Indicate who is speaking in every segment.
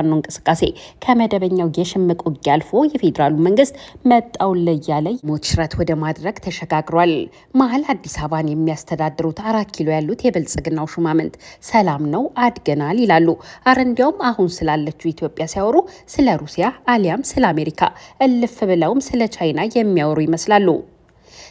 Speaker 1: ፋኖ እንቅስቃሴ ከመደበኛው የሽምቅ ውጊያ አልፎ የፌዴራሉ መንግስት መጣውን ለያለ ሞት ሽረት ወደ ማድረግ ተሸጋግሯል። መሀል አዲስ አበባን የሚያስተዳድሩት 4 ኪሎ ያሉት የብልጽግናው ሹማምንት ሰላም ነው አድገናል ይላሉ። እንዲያውም አሁን ስላለችው ኢትዮጵያ ሲያወሩ ስለ ሩሲያ አሊያም ስለ አሜሪካ እልፍ ብለውም ስለ ቻይና የሚያወሩ ይመስላሉ።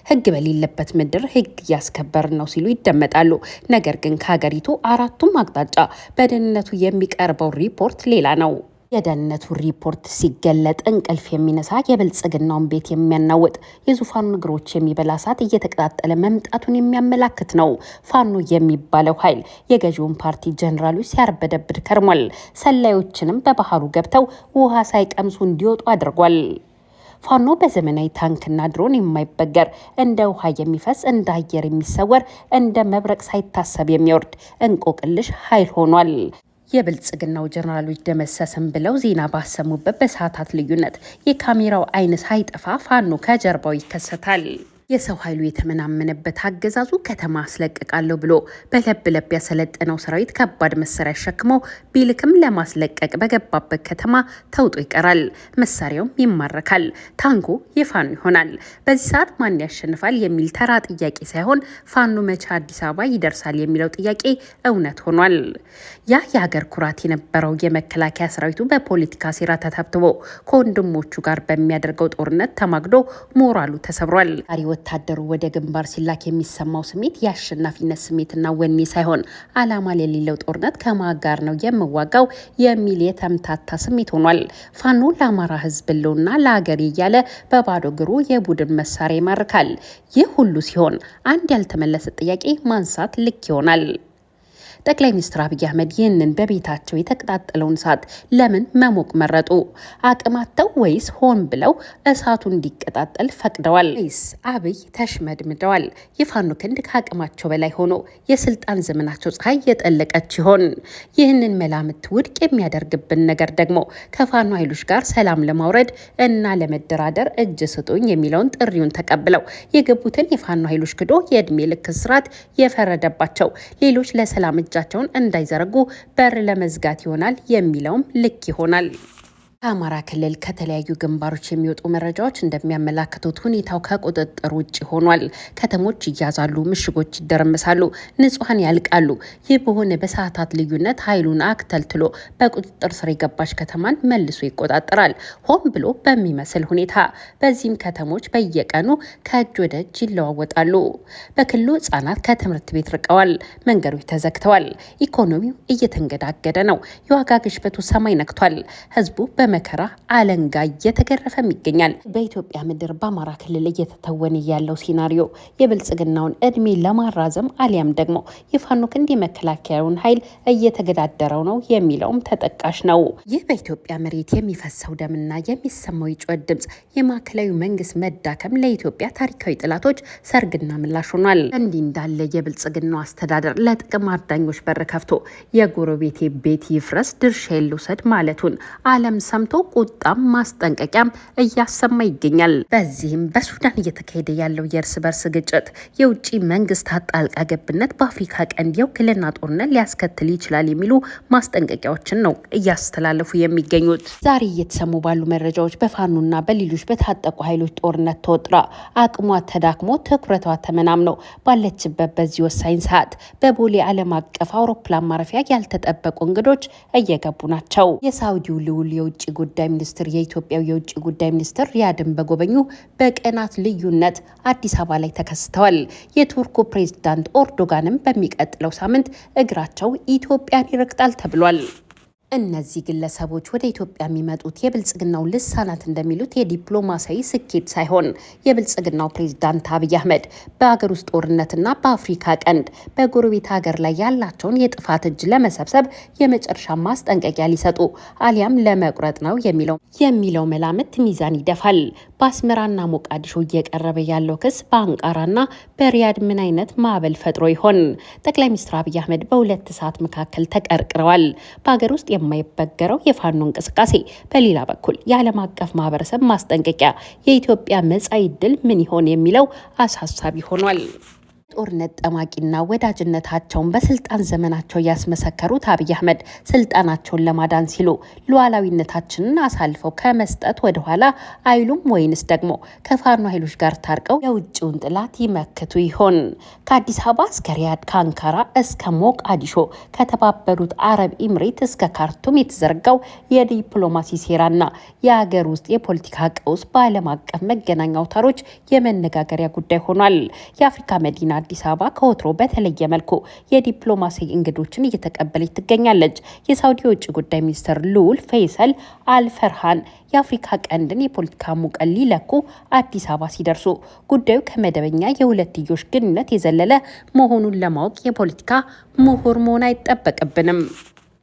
Speaker 1: ህግ በሌለበት ምድር ህግ እያስከበርን ነው ሲሉ ይደመጣሉ። ነገር ግን ከሀገሪቱ አራቱም አቅጣጫ በደህንነቱ የሚቀርበው ሪፖርት ሌላ ነው። የደህንነቱ ሪፖርት ሲገለጥ እንቅልፍ የሚነሳ የብልጽግናውን ቤት የሚያናውጥ የዙፋኑ እግሮች የሚበላ እሳት እየተቀጣጠለ መምጣቱን የሚያመላክት ነው። ፋኖ የሚባለው ኃይል የገዢውን ፓርቲ ጀኔራሎች ሲያርበደብድ ከርሟል። ሰላዮችንም በባህሩ ገብተው ውሃ ሳይቀምሱ እንዲወጡ አድርጓል። ፋኖ በዘመናዊ ታንክና ድሮን የማይበገር እንደ ውሃ የሚፈስ እንደ አየር የሚሰወር እንደ መብረቅ ሳይታሰብ የሚወርድ እንቆቅልሽ ኃይል ሆኗል። የብልጽግናው ጀነራሎች ደመሰስን ብለው ዜና ባሰሙበት በሰዓታት ልዩነት የካሜራው አይን ሳይጠፋ ፋኖ ከጀርባው ይከሰታል። የሰው ኃይሉ የተመናመነበት አገዛዙ ከተማ አስለቅቃለሁ ብሎ በለብ ያሰለጠነው ሰራዊት ከባድ መሳሪያ አሸክመው ቢልክም ለማስለቀቅ በገባበት ከተማ ተውጦ ይቀራል። መሳሪያውም ይማረካል። ታንኩ የፋኖ ይሆናል። በዚህ ሰዓት ማን ያሸንፋል የሚል ተራ ጥያቄ ሳይሆን ፋኖ መቼ አዲስ አበባ ይደርሳል የሚለው ጥያቄ እውነት ሆኗል። ያ የሀገር ኩራት የነበረው የመከላከያ ሰራዊቱ በፖለቲካ ሴራ ተተብትቦ ከወንድሞቹ ጋር በሚያደርገው ጦርነት ተማግዶ ሞራሉ ተሰብሯል። ወታደሩ ወደ ግንባር ሲላክ የሚሰማው ስሜት የአሸናፊነት ስሜትና ወኔ ሳይሆን ዓላማ የሌለው ጦርነት ከማን ጋር ነው የምዋጋው የሚል የተምታታ ስሜት ሆኗል። ፋኖ ለአማራ ሕዝብ ብለውና ለሀገር እያለ በባዶ እግሩ የቡድን መሳሪያ ይማርካል። ይህ ሁሉ ሲሆን አንድ ያልተመለሰ ጥያቄ ማንሳት ልክ ይሆናል። ጠቅላይ ሚኒስትር አብይ አህመድ ይህንን በቤታቸው የተቀጣጠለውን እሳት ለምን መሞቅ መረጡ? አቅማተው ወይስ ሆን ብለው እሳቱ እንዲቀጣጠል ፈቅደዋል? ወይስ አብይ ተሽመድምደዋል? የፋኖ ክንድ ከአቅማቸው በላይ ሆኖ የስልጣን ዘመናቸው ፀሐይ የጠለቀች ይሆን? ይህንን መላምት ውድቅ የሚያደርግብን ነገር ደግሞ ከፋኖ ኃይሎች ጋር ሰላም ለማውረድ እና ለመደራደር እጅ ስጡኝ የሚለውን ጥሪውን ተቀብለው የገቡትን የፋኖ ኃይሎች ክዶ የእድሜ ልክ እስራት የፈረደባቸው ሌሎች ለሰላም እጃቸውን እንዳይዘረጉ በር ለመዝጋት ይሆናል የሚለውም ልክ ይሆናል። ከአማራ ክልል ከተለያዩ ግንባሮች የሚወጡ መረጃዎች እንደሚያመላክቱት ሁኔታው ከቁጥጥር ውጭ ሆኗል። ከተሞች ይያዛሉ፣ ምሽጎች ይደረመሳሉ፣ ንጹሐን ያልቃሉ። ይህ በሆነ በሰዓታት ልዩነት ኃይሉን አክተልትሎ በቁጥጥር ስር የገባች ከተማን መልሶ ይቆጣጠራል፣ ሆን ብሎ በሚመስል ሁኔታ። በዚህም ከተሞች በየቀኑ ከእጅ ወደ እጅ ይለዋወጣሉ። በክልሉ ህጻናት ከትምህርት ቤት ርቀዋል፣ መንገዶች ተዘግተዋል፣ ኢኮኖሚው እየተንገዳገደ ነው፣ የዋጋ ግሽበቱ ሰማይ ነክቷል፣ ህዝቡ በመከራ አለንጋ እየተገረፈም ይገኛል። በኢትዮጵያ ምድር በአማራ ክልል እየተተወነ ያለው ሲናሪዮ የብልጽግናውን እድሜ ለማራዘም አሊያም ደግሞ የፋኖ ክንድ የመከላከያውን ኃይል እየተገዳደረው ነው የሚለውም ተጠቃሽ ነው። ይህ በኢትዮጵያ መሬት የሚፈሰው ደምና የሚሰማው የጩኸት ድምፅ የማዕከላዊ መንግስት መዳከም ለኢትዮጵያ ታሪካዊ ጠላቶች ሰርግና ምላሽ ሆኗል። እንዲህ እንዳለ የብልጽግናው አስተዳደር ለጥቅም አዳኞች በር ከፍቶ የጎረቤቴ ቤት ይፍረስ ድርሻዬን ልውሰድ ማለቱን ዓለም ሰምቶ ቁጣም ማስጠንቀቂያም እያሰማ ይገኛል። በዚህም በሱዳን እየተካሄደ ያለው የእርስ በርስ ግጭት የውጭ መንግስታት ጣልቃ ገብነት በአፍሪካ ቀንድ የውክልና ጦርነት ሊያስከትል ይችላል የሚሉ ማስጠንቀቂያዎችን ነው እያስተላለፉ የሚገኙት። ዛሬ እየተሰሙ ባሉ መረጃዎች በፋኖና በሌሎች በታጠቁ ኃይሎች ጦርነት ተወጥራ አቅሟ ተዳክሞ ትኩረቷ ተመናምነው ባለችበት በዚህ ወሳኝ ሰዓት በቦሌ ዓለም አቀፍ አውሮፕላን ማረፊያ ያልተጠበቁ እንግዶች እየገቡ ናቸው። የሳውዲው ልዑል የውጭ ጉዳይ ሚኒስትር የኢትዮጵያው የውጭ ጉዳይ ሚኒስትር ሪያድን በጎበኙ በቀናት ልዩነት አዲስ አበባ ላይ ተከስተዋል። የቱርኩ ፕሬዝዳንት ኤርዶጋንም በሚቀጥለው ሳምንት እግራቸው ኢትዮጵያን ይረግጣል ተብሏል። እነዚህ ግለሰቦች ወደ ኢትዮጵያ የሚመጡት የብልጽግናው ልሳናት እንደሚሉት የዲፕሎማሲያዊ ስኬት ሳይሆን የብልጽግናው ፕሬዝዳንት አብይ አህመድ በሀገር ውስጥ ጦርነትና በአፍሪካ ቀንድ በጎረቤት ሀገር ላይ ያላቸውን የጥፋት እጅ ለመሰብሰብ የመጨረሻ ማስጠንቀቂያ ሊሰጡ አሊያም ለመቁረጥ ነው የሚለው መላምት ሚዛን ይደፋል። በአስመራና ሞቃዲሾ እየቀረበ ያለው ክስ በአንቃራና በሪያድ ምን አይነት ማዕበል ፈጥሮ ይሆን? ጠቅላይ ሚኒስትር አብይ አህመድ በሁለት እሳት መካከል ተቀርቅረዋል። በሀገር ውስጥ የማይበገረው የፋኖ እንቅስቃሴ፣ በሌላ በኩል የዓለም አቀፍ ማህበረሰብ ማስጠንቀቂያ። የኢትዮጵያ መጻኢ ዕድል ምን ይሆን የሚለው አሳሳቢ ሆኗል። ጦርነት ጠማቂና ወዳጅነታቸውን በስልጣን ዘመናቸው ያስመሰከሩት አብይ አህመድ ስልጣናቸውን ለማዳን ሲሉ ሉዓላዊነታችንን አሳልፈው ከመስጠት ወደኋላ አይሉም ወይንስ ደግሞ ከፋኖ ኃይሎች ጋር ታርቀው የውጭውን ጥላት ይመክቱ ይሆን? ከአዲስ አበባ እስከ ሪያድ፣ ከአንካራ እስከ ሞቃዲሾ፣ ከተባበሩት አረብ ኤምሬት እስከ ካርቱም የተዘረጋው የዲፕሎማሲ ሴራና የሀገር ውስጥ የፖለቲካ ቀውስ በዓለም አቀፍ መገናኛ አውታሮች የመነጋገሪያ ጉዳይ ሆኗል። የአፍሪካ መዲና አዲስ አበባ ከወትሮ በተለየ መልኩ የዲፕሎማሲ እንግዶችን እየተቀበለች ትገኛለች። የሳውዲ የውጭ ጉዳይ ሚኒስትር ልዑል ፈይሰል አልፈርሃን የአፍሪካ ቀንድን የፖለቲካ ሙቀት ሊለኩ አዲስ አበባ ሲደርሱ ጉዳዩ ከመደበኛ የሁለትዮሽ ግንኙነት የዘለለ መሆኑን ለማወቅ የፖለቲካ ምሁር መሆን አይጠበቅብንም።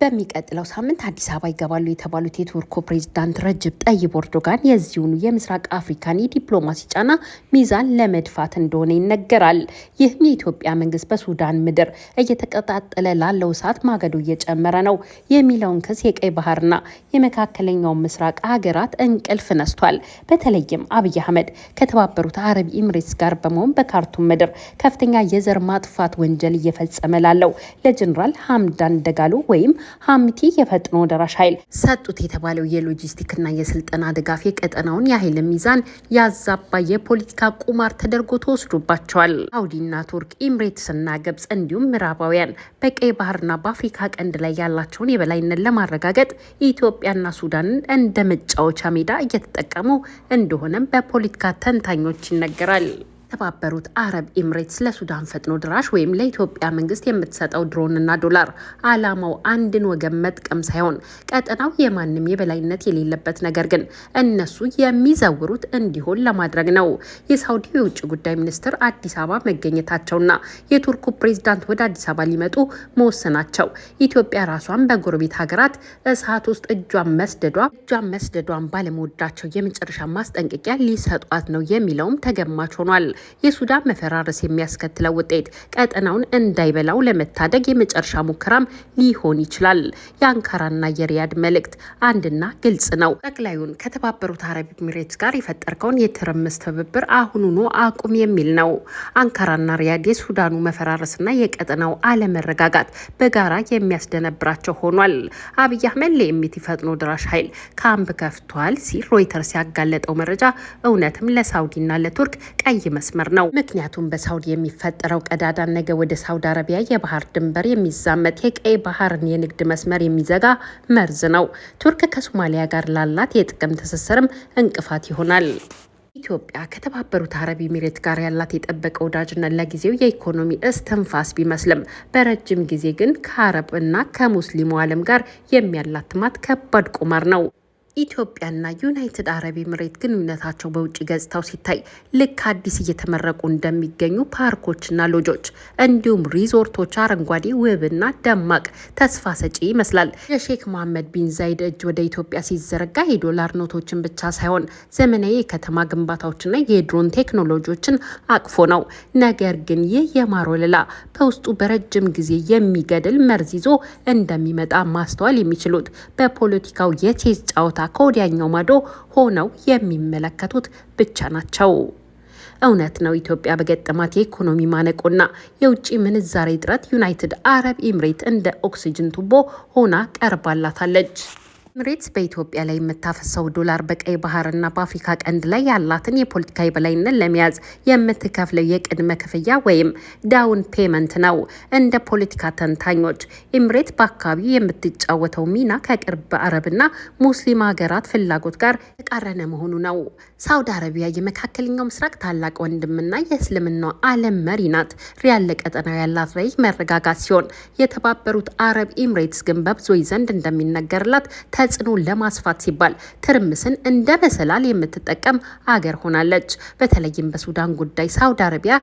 Speaker 1: በሚቀጥለው ሳምንት አዲስ አበባ ይገባሉ የተባሉት የቱርኩ ፕሬዝዳንት ረጅብ ጠይብ ኤርዶጋን የዚሁኑ የምስራቅ አፍሪካን የዲፕሎማሲ ጫና ሚዛን ለመድፋት እንደሆነ ይነገራል። ይህም የኢትዮጵያ መንግስት በሱዳን ምድር እየተቀጣጠለ ላለው እሳት ማገዶ እየጨመረ ነው የሚለውን ክስ የቀይ ባህርና የመካከለኛው ምስራቅ ሀገራት እንቅልፍ ነስቷል። በተለይም አብይ አህመድ ከተባበሩት አረብ ኤምሬትስ ጋር በመሆን በካርቱም ምድር ከፍተኛ የዘር ማጥፋት ወንጀል እየፈጸመ ላለው ለጀኔራል ሐምዳን ደጋሎ ወይም ሐሚቲ የፈጥኖ ደራሽ ኃይል ሰጡት የተባለው የሎጂስቲክና የስልጠና ድጋፍ የቀጠናውን የኃይል ሚዛን ያዛባ የፖለቲካ ቁማር ተደርጎ ተወስዶባቸዋል። ሳውዲና ቱርክ፣ ኤምሬትስና ግብጽ እንዲሁም ምዕራባውያን በቀይ ባህርና በአፍሪካ ቀንድ ላይ ያላቸውን የበላይነት ለማረጋገጥ ኢትዮጵያና ሱዳንን እንደ መጫወቻ ሜዳ እየተጠቀሙ እንደሆነም በፖለቲካ ተንታኞች ይነገራል። የተባበሩት አረብ ኤምሬትስ ለሱዳን ፈጥኖ ድራሽ ወይም ለኢትዮጵያ መንግስት የምትሰጠው ድሮንና ዶላር አላማው አንድን ወገን መጥቀም ሳይሆን ቀጠናው የማንም የበላይነት የሌለበት ነገር ግን እነሱ የሚዘውሩት እንዲሆን ለማድረግ ነው። የሳውዲ የውጭ ጉዳይ ሚኒስትር አዲስ አበባ መገኘታቸውና የቱርኩ ፕሬዝዳንት ወደ አዲስ አበባ ሊመጡ መወሰናቸው ኢትዮጵያ ራሷን በጎረቤት ሀገራት እሳት ውስጥ እጇን መስደዷን ባለመወዳቸው የመጨረሻ ማስጠንቀቂያ ሊሰጧት ነው የሚለውም ተገማች ሆኗል። የሱዳን መፈራረስ የሚያስከትለው ውጤት ቀጠናውን እንዳይበላው ለመታደግ የመጨረሻ ሙከራም ሊሆን ይችላል። የአንካራና የሪያድ መልእክት አንድና ግልጽ ነው። ጠቅላዩን ከተባበሩት አረብ ኤሚሬትስ ጋር የፈጠርከውን የትርምስ ትብብር አሁኑኑ አቁም የሚል ነው። አንካራና ሪያድ የሱዳኑ መፈራረስና የቀጠናው አለመረጋጋት በጋራ የሚያስደነብራቸው ሆኗል። አብይ አህመድ ለኤምቲ ፈጥኖ ድራሽ ኃይል ካምፕ ከፍቷል ሲል ሮይተርስ ያጋለጠው መረጃ እውነትም ለሳውዲና ለቱርክ ቀይ መስመር ነው። ምክንያቱም በሳውዲ የሚፈጠረው ቀዳዳ ነገ ወደ ሳውዲ አረቢያ የባህር ድንበር የሚዛመት የቀይ ባህርን የንግድ መስመር የሚዘጋ መርዝ ነው። ቱርክ ከሶማሊያ ጋር ላላት የጥቅም ትስስርም እንቅፋት ይሆናል። ኢትዮጵያ ከተባበሩት አረብ ኤሚሬት ጋር ያላት የጠበቀ ወዳጅነት ለጊዜው የኢኮኖሚ እስትንፋስ ቢመስልም በረጅም ጊዜ ግን ከአረብ እና ከሙስሊሙ ዓለም ጋር የሚያላትማት ከባድ ቁማር ነው። ኢትዮጵያና ዩናይትድ አረብ ኤሚሬት ግንኙነታቸው በውጭ ገጽታው ሲታይ ልክ አዲስ እየተመረቁ እንደሚገኙ ፓርኮችና ሎጆች እንዲሁም ሪዞርቶች አረንጓዴ፣ ውብና ደማቅ ተስፋ ሰጪ ይመስላል። የሼክ መሐመድ ቢን ዛይድ እጅ ወደ ኢትዮጵያ ሲዘረጋ የዶላር ኖቶችን ብቻ ሳይሆን ዘመናዊ የከተማ ግንባታዎችና የድሮን ቴክኖሎጂዎችን አቅፎ ነው። ነገር ግን ይህ የማር ወለላ በውስጡ በረጅም ጊዜ የሚገድል መርዝ ይዞ እንደሚመጣ ማስተዋል የሚችሉት በፖለቲካው የቼዝ ጨዋታ ከወዲያኛው ማዶ ሆነው የሚመለከቱት ብቻ ናቸው። እውነት ነው። ኢትዮጵያ በገጠማት የኢኮኖሚ ማነቆና የውጭ ምንዛሬ እጥረት ዩናይትድ አረብ ኤሚሬት እንደ ኦክሲጅን ቱቦ ሆና ቀርባላታለች። ኤሚሬትስ በኢትዮጵያ ላይ የምታፈሰው ዶላር በቀይ ባህርና በአፍሪካ ቀንድ ላይ ያላትን የፖለቲካ የበላይነት ለመያዝ የምትከፍለው የቅድመ ክፍያ ወይም ዳውን ፔመንት ነው። እንደ ፖለቲካ ተንታኞች ኤሚሬት በአካባቢው የምትጫወተው ሚና ከቅርብ አረብና ሙስሊም ሀገራት ፍላጎት ጋር የተቃረነ መሆኑ ነው። ሳውዲ አረቢያ የመካከለኛው ምስራቅ ታላቅ ወንድምና የእስልምናው ዓለም መሪ ናት። ሪያድ ለቀጠናው ያላት ራዕይ መረጋጋት ሲሆን የተባበሩት አረብ ኤሚሬትስ ግን በብዙዎች ዘንድ እንደሚነገርላት ተጽዕኖ ለማስፋት ሲባል ትርምስን እንደ መሰላል የምትጠቀም አገር ሆናለች። በተለይም በሱዳን ጉዳይ ሳውዲ አረቢያ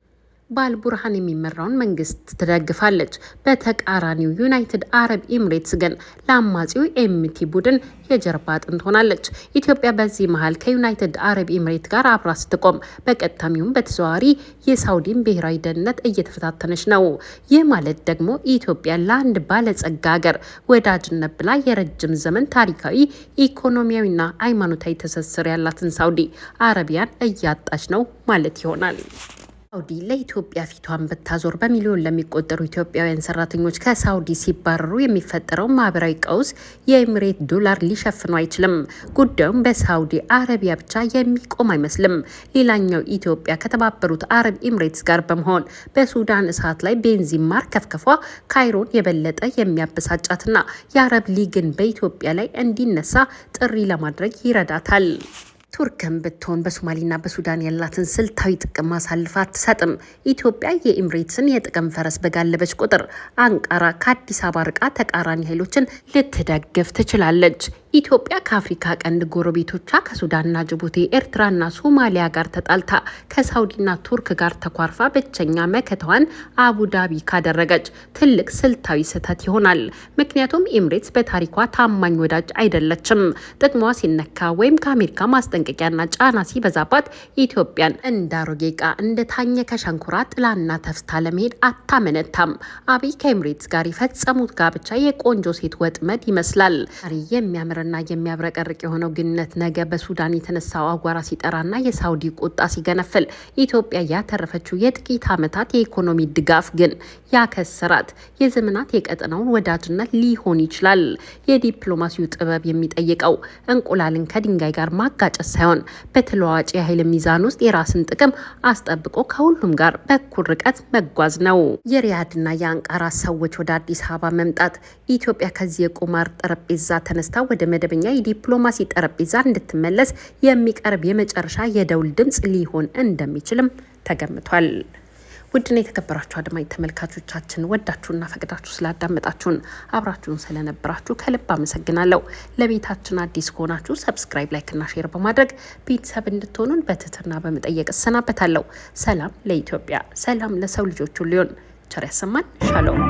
Speaker 1: በአልቡርሃን የሚመራውን መንግስት ትደግፋለች። በተቃራኒው ዩናይትድ አረብ ኤሚሬትስ ግን ለአማጺው ኤምቲ ቡድን የጀርባ አጥንት ሆናለች። ኢትዮጵያ በዚህ መሀል ከዩናይትድ አረብ ኤሚሬት ጋር አብራ ስትቆም በቀጥታም በተዘዋዋሪ የሳውዲን ብሔራዊ ደህንነት እየተፈታተነች ነው። ይህ ማለት ደግሞ ኢትዮጵያ ለአንድ ባለጸጋ ሀገር ወዳጅነት ብላ የረጅም ዘመን ታሪካዊ፣ ኢኮኖሚያዊና ሃይማኖታዊ ትስስር ያላትን ሳውዲ አረቢያን እያጣች ነው ማለት ይሆናል። ሳውዲ ለኢትዮጵያ ፊቷን ብታዞር በሚሊዮን ለሚቆጠሩ ኢትዮጵያውያን ሰራተኞች ከሳውዲ ሲባረሩ የሚፈጠረው ማህበራዊ ቀውስ የኤምሬት ዶላር ሊሸፍነው አይችልም። ጉዳዩም በሳውዲ አረቢያ ብቻ የሚቆም አይመስልም። ሌላኛው ኢትዮጵያ ከተባበሩት አረብ ኤምሬትስ ጋር በመሆን በሱዳን እሳት ላይ ቤንዚን ማርከፍከፏ ካይሮን የበለጠ የሚያበሳጫትና የአረብ ሊግን በኢትዮጵያ ላይ እንዲነሳ ጥሪ ለማድረግ ይረዳታል። ቱርክም ብትሆን በሶማሌና በሱዳን ያላትን ስልታዊ ጥቅም አሳልፋ አትሰጥም። ኢትዮጵያ የኤምሬትስን የጥቅም ፈረስ በጋለበች ቁጥር አንቃራ ከአዲስ አበባ ርቃ ተቃራኒ ኃይሎችን ልትደግፍ ትችላለች። ኢትዮጵያ ከአፍሪካ ቀንድ ጎረቤቶቿ ከሱዳንና ጅቡቲ፣ ኤርትራና ሶማሊያ ጋር ተጣልታ ከሳውዲና ቱርክ ጋር ተኳርፋ ብቸኛ መከታዋን አቡዳቢ ካደረገች ትልቅ ስልታዊ ስህተት ይሆናል። ምክንያቱም ኤምሬትስ በታሪኳ ታማኝ ወዳጅ አይደለችም። ጥቅሟ ሲነካ ወይም ከአሜሪካ ማስጠንቀቂያና ጫና ሲበዛባት ኢትዮጵያን እንዳሮጌ ዕቃ እንደታኘከ ሸንኮራ ጥላና ተፍታ ለመሄድ አታመነታም። አብይ ከኤምሬትስ ጋር የፈጸሙት ጋብቻ የቆንጆ ሴት ወጥመድ ይመስላል። የሚያምር ና የሚያብረቀርቅ የሆነው ግንኙነት ነገ በሱዳን የተነሳው አጓራ ሲጠራና የሳውዲ ቁጣ ሲገነፍል ኢትዮጵያ ያተረፈችው የጥቂት ዓመታት የኢኮኖሚ ድጋፍ ግን ያከሰራት የዘመናት የቀጠናውን ወዳጅነት ሊሆን ይችላል። የዲፕሎማሲው ጥበብ የሚጠይቀው እንቁላልን ከድንጋይ ጋር ማጋጨት ሳይሆን በተለዋዋጭ የኃይል ሚዛን ውስጥ የራስን ጥቅም አስጠብቆ ከሁሉም ጋር በኩል ርቀት መጓዝ ነው። የሪያድና የአንቃራ ሰዎች ወደ አዲስ አበባ መምጣት ኢትዮጵያ ከዚህ የቁማር ጠረጴዛ ተነስታ ወደ መደበኛ የዲፕሎማሲ ጠረጴዛ እንድትመለስ የሚቀርብ የመጨረሻ የደውል ድምጽ ሊሆን እንደሚችልም ተገምቷል። ውድና የተከበራችሁ አድማጭ ተመልካቾቻችን ወዳችሁና ፈቅዳችሁ ስላዳመጣችሁን አብራችሁን ስለነበራችሁ ከልብ አመሰግናለሁ። ለቤታችን አዲስ ከሆናችሁ ሰብስክራይብ፣ ላይክ እና ሼር በማድረግ ቤተሰብ እንድትሆኑን በትህትና በመጠየቅ እሰናበታለሁ። ሰላም ለኢትዮጵያ፣ ሰላም ለሰው ልጆች ሁሉ ይሁን። ቸር ያሰማን። ሻሎም